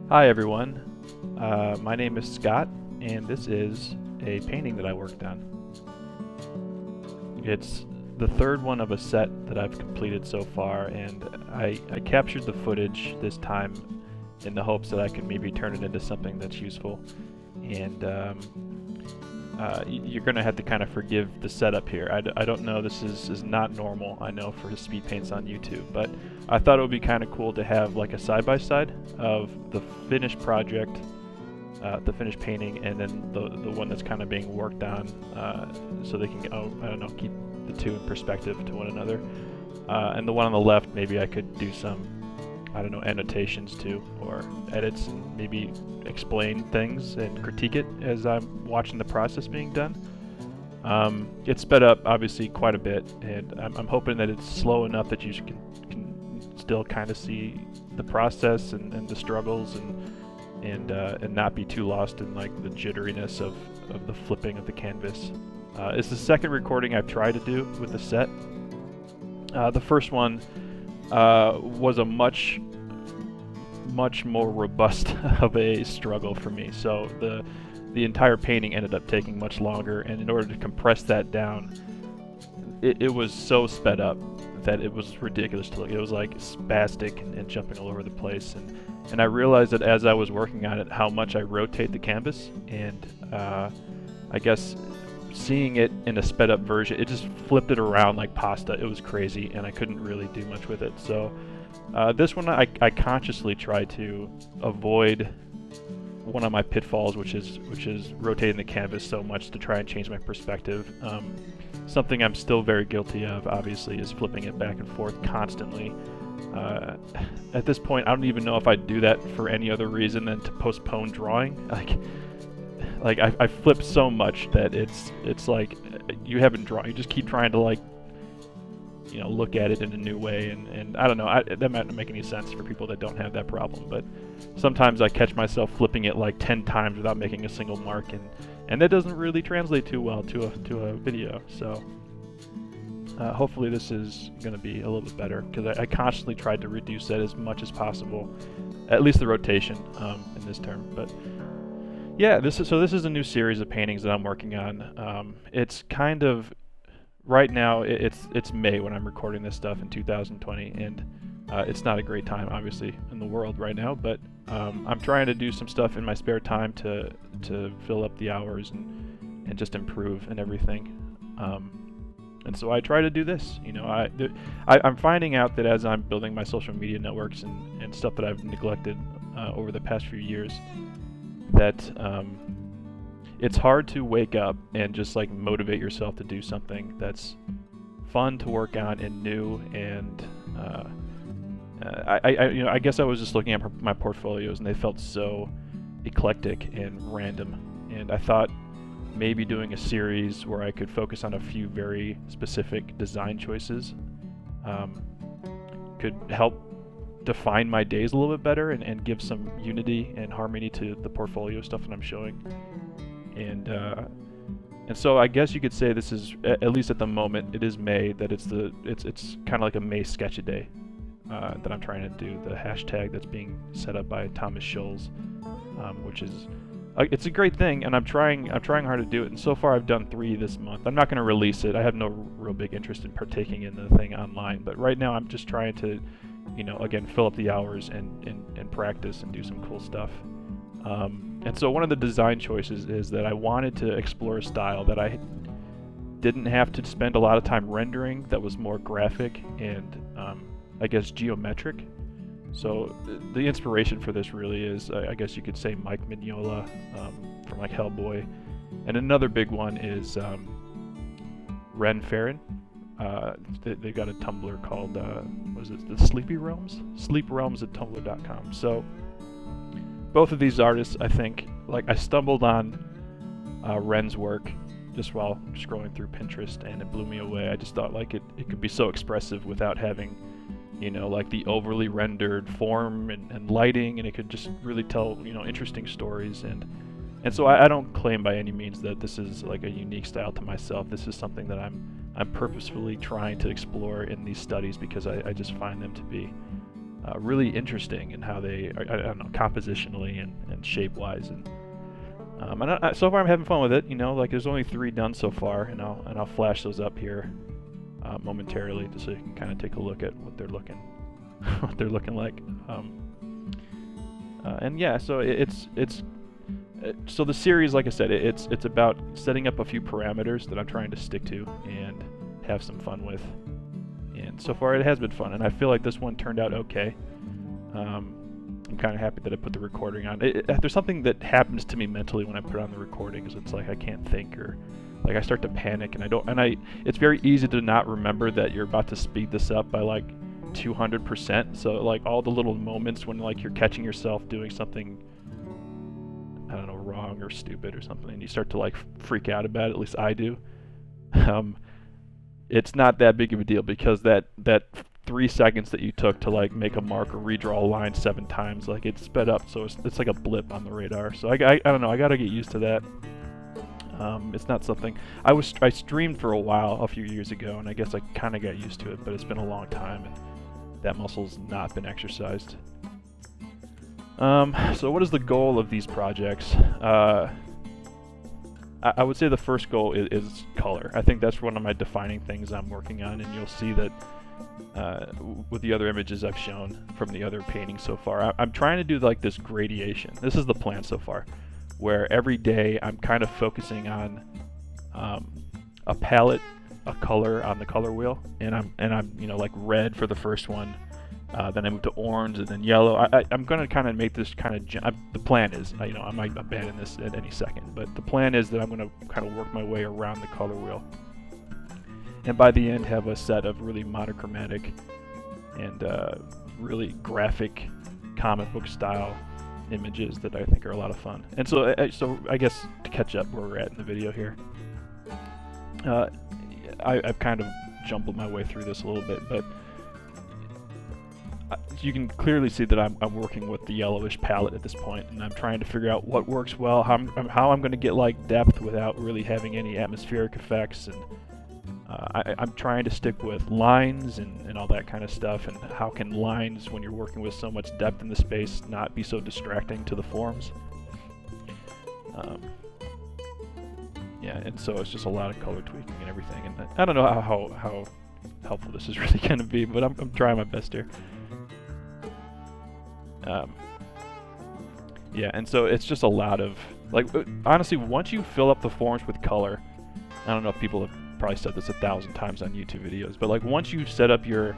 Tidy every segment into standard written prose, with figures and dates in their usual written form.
Hi everyone, my name is Scott, and this is a painting that I worked on. It's the third one of a set that I've completed so far, and I captured the footage this time in the hopes that I could maybe turn it into something that's useful. And you're going to have to kind of forgive the setup here. I don't know, this is not normal, I know, for speed paints on YouTube, but I thought it would be kind of cool to have like a side-by-side of the finished project, the finished painting, and then the one that's kind of being worked on, so they can, I don't know, keep the two in perspective to one another. And the one on the left, maybe I could do some, I don't know, annotations to, or edits, and maybe explain things and critique it as I'm watching the process being done. It's sped up obviously quite a bit, and I'm hoping that it's slow enough that you can still kind of see the process and the struggles and not be too lost in like the jitteriness of the flipping of the canvas. It's the second recording I've tried to do with the set. The first one was a much more robust of a struggle for me. So the entire painting ended up taking much longer, and in order to compress that down, it was so sped up that it was ridiculous to look. It was like spastic and jumping all over the place, and I realized that as I was working on it how much I rotate the canvas, and I guess seeing it in a sped up version, it just flipped it around like pasta. It was crazy, and I couldn't really do much with it. So this one I consciously tried to avoid one of my pitfalls, which is rotating the canvas so much to try and change my perspective. Something I'm still very guilty of, obviously, is flipping it back and forth constantly. At this point, I don't even know if I'd do that for any other reason than to postpone drawing. Like I flip so much that it's like you haven't drawn. You just keep trying to, like, you know, look at it in a new way, and I don't know, that might not make any sense for people that don't have that problem, but sometimes I catch myself flipping it like 10 times without making a single mark, and that doesn't really translate too well to a video. So hopefully this is going to be a little bit better, because I constantly tried to reduce that as much as possible, at least the rotation in this term. But yeah, this is a new series of paintings that I'm working on. It's kind of, right now, it's May when I'm recording this stuff in 2020, and it's not a great time, obviously, in the world right now. But I'm trying to do some stuff in my spare time to fill up the hours and just improve and everything. And so I try to do this. You know, I'm finding out that as I'm building my social media networks and stuff that I've neglected over the past few years, that it's hard to wake up and just like motivate yourself to do something that's fun to work on and new. And I guess I was just looking at my portfolios, and they felt so eclectic and random. And I thought maybe doing a series where I could focus on a few very specific design choices could help define my days a little bit better and give some unity and harmony to the portfolio stuff that I'm showing. And so I guess you could say this is, at least at the moment, it is May, that it's kind of like a May sketch-a-day that I'm trying to do. The hashtag that's being set up by Thomas Scholes, which is it's a great thing, and I'm trying hard to do it. And so far I've done 3 this month. I'm not going to release it. I have no real big interest in partaking in the thing online. But right now I'm just trying to, you know, again, fill up the hours and practice and do some cool stuff. And so one of the design choices is that I wanted to explore a style that I didn't have to spend a lot of time rendering, that was more graphic and I guess geometric. So the inspiration for this really is, I guess you could say, Mike Mignola from like Hellboy. And another big one is Ren Farron. They got a Tumblr called, what is it, the Sleepy Realms? Sleeprealms at tumblr.com. So both of these artists, I think, like, I stumbled on Ren's work just while scrolling through Pinterest, and it blew me away. I just thought, like, it could be so expressive without having, you know, like the overly rendered form and lighting, and it could just really tell, you know, interesting stories. And so I don't claim by any means that this is like a unique style to myself. This is something that I'm purposefully trying to explore in these studies, because I just find them to be really interesting in how they are, I don't know, compositionally and shape-wise. And so far I'm having fun with it. You know, like there's only 3 done so far, and I'll flash those up here momentarily, just so you can kind of take a look at what they're looking what they're looking like. And yeah, so so the series, like I said, it's about setting up a few parameters that I'm trying to stick to and have some fun with. And so far it has been fun, and I feel like this one turned out okay. I'm kind of happy that I put the recording on. There's something that happens to me mentally when I put on the recording, is it's like I can't think, or like I start to panic, and it's very easy to not remember that you're about to speed this up by like 200%. So like all the little moments when like you're catching yourself doing something, I don't know, wrong or stupid or something, and you start to like freak out about it. At least I do. It's not that big of a deal, because that 3 seconds that you took to like make a mark or redraw a line 7 times, like it's sped up, so it's like a blip on the radar. So I don't know, I gotta get used to that. It's not something I streamed for a while a few years ago, and I guess I kind of got used to it, but it's been a long time, and that muscle's not been exercised. So what is the goal of these projects? I would say the first goal is color. I think that's one of my defining things I'm working on, and you'll see that with the other images I've shown from the other paintings so far. I'm trying to do like this gradation. This is the plan so far, where every day I'm kind of focusing on a palette, a color on the color wheel, and I'm you know, like red for the first one. Then I move to orange and then yellow. I'm going to kind of make this kind of... the plan is, you know, I might abandon this at any second, but the plan is that I'm going to kind of work my way around the color wheel. And by the end, have a set of really monochromatic and really graphic comic book style images that I think are a lot of fun. And so I guess to catch up where we're at in the video here, I've kind of jumbled my way through this a little bit, but you can clearly see that I'm working with the yellowish palette at this point, and I'm trying to figure out what works well, how I'm going to get like depth without really having any atmospheric effects, and I'm trying to stick with lines and all that kind of stuff, and how can lines, when you're working with so much depth in the space, not be so distracting to the forms. Yeah, and so it's just a lot of color tweaking and everything, and I don't know how helpful this is really going to be, but I'm trying my best here. Yeah, and so it's just a lot of, like, honestly, once you fill up the forms with color, I don't know if people have probably said this 1,000 times on YouTube videos, but like once you set up your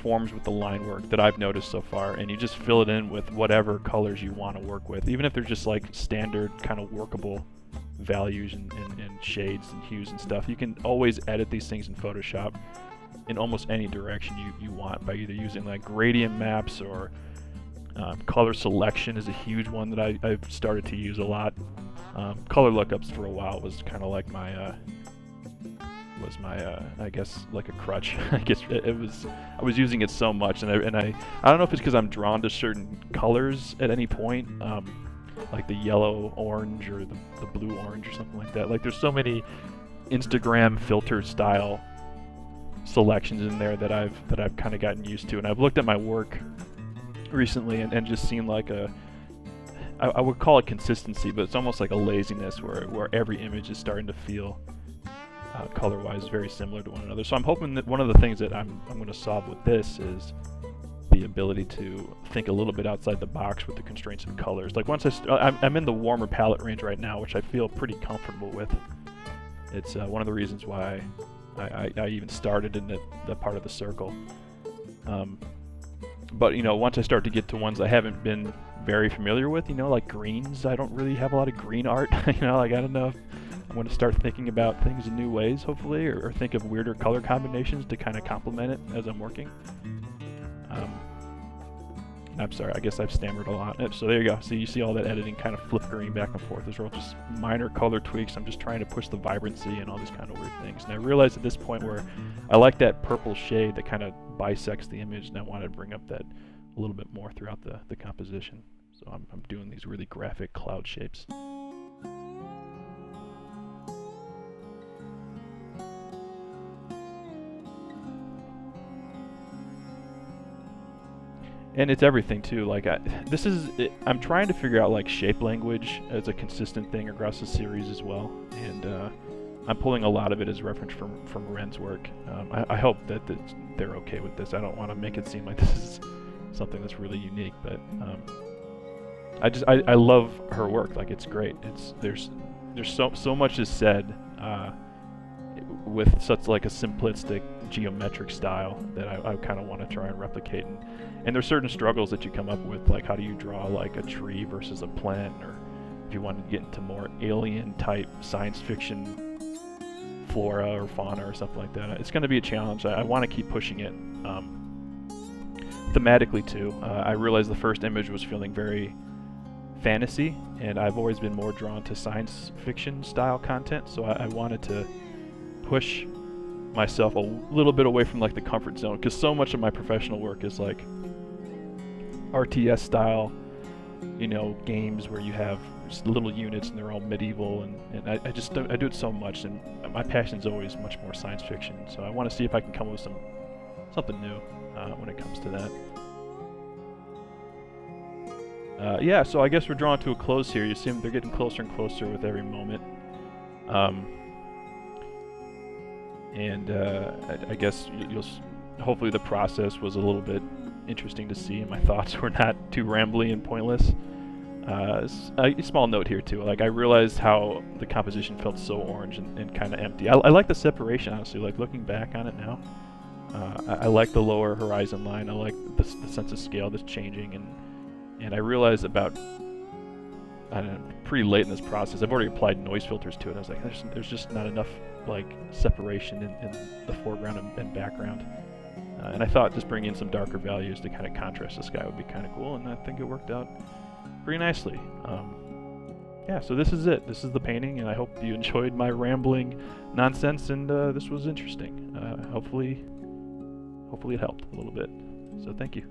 forms with the line work that I've noticed so far, and you just fill it in with whatever colors you want to work with, even if they're just like standard kind of workable values and shades and hues and stuff, you can always edit these things in Photoshop in almost any direction you want, by either using like gradient maps or color selection is a huge one that I've started to use a lot. Color lookups for a while was kind of like my I guess like a crutch. I guess I was using it so much, and I don't know if it's because I'm drawn to certain colors at any point, like the yellow orange or the blue orange or something like that. Like there's so many Instagram filter style selections in there that I've kind of gotten used to, and I've looked at my work recently and just seen like I would call it consistency, but it's almost like a laziness where every image is starting to feel color-wise very similar to one another. So I'm hoping that one of the things that I'm going to solve with this is the ability to think a little bit outside the box with the constraints of colors. Like once I'm in the warmer palette range right now, which I feel pretty comfortable with. It's one of the reasons why I even started in that part of the circle. But you know, once I start to get to ones I haven't been very familiar with, you know, like greens, I don't really have a lot of green art. You know, like I don't know if I'm going to start thinking about things in new ways, hopefully, or think of weirder color combinations to kind of complement it as I'm working. I'm sorry, I guess I've stammered a lot. So there you go. So you see all that editing kind of flickering back and forth. Those are all just minor color tweaks. I'm just trying to push the vibrancy and all these kind of weird things. And I realized at this point where I like that purple shade that kind of bisects the image, and I wanted to bring up that a little bit more throughout the composition. So I'm doing these really graphic cloud shapes. And it's everything too. Like I'm trying to figure out like shape language as a consistent thing across the series as well, and I'm pulling a lot of it as reference from Ren's work. I hope that they're okay with this. I don't want to make it seem like this is something that's really unique, but I love her work. Like, it's great. There's so much is said with such like a simplistic geometric style that I kind of want to try and replicate. And there's certain struggles that you come up with, like how do you draw like a tree versus a plant, or if you want to get into more alien type science fiction flora or fauna or something like that. It's going to be a challenge. I want to keep pushing it. Thematically too, I realized the first image was feeling very fantasy, and I've always been more drawn to science fiction style content, so I wanted to push myself a little bit away from like the comfort zone, because so much of my professional work is like RTS style, games where you have just little units and they're all medieval, and I do it so much, and my passion is always much more science fiction, so I want to see if I can come up with something new when it comes to that. Yeah, so I guess we're drawing to a close here. You see they're getting closer and closer with every moment. I guess hopefully the process was a little bit interesting to see, and my thoughts were not too rambly and pointless. A small note here too, like I realized how the composition felt so orange and kind of empty. I like the separation, honestly, like looking back on it now. I like the lower horizon line. I like the sense of scale that's changing, and I realized about, I don't know, pretty late in this process, I've already applied noise filters to it. I was like, there's just not enough like separation in the foreground and background. And I thought just bringing in some darker values to kind of contrast the sky would be kind of cool, and I think it worked out pretty nicely. Yeah, so this is it. This is the painting, and I hope you enjoyed my rambling nonsense, and this was interesting. Hopefully it helped a little bit. So thank you.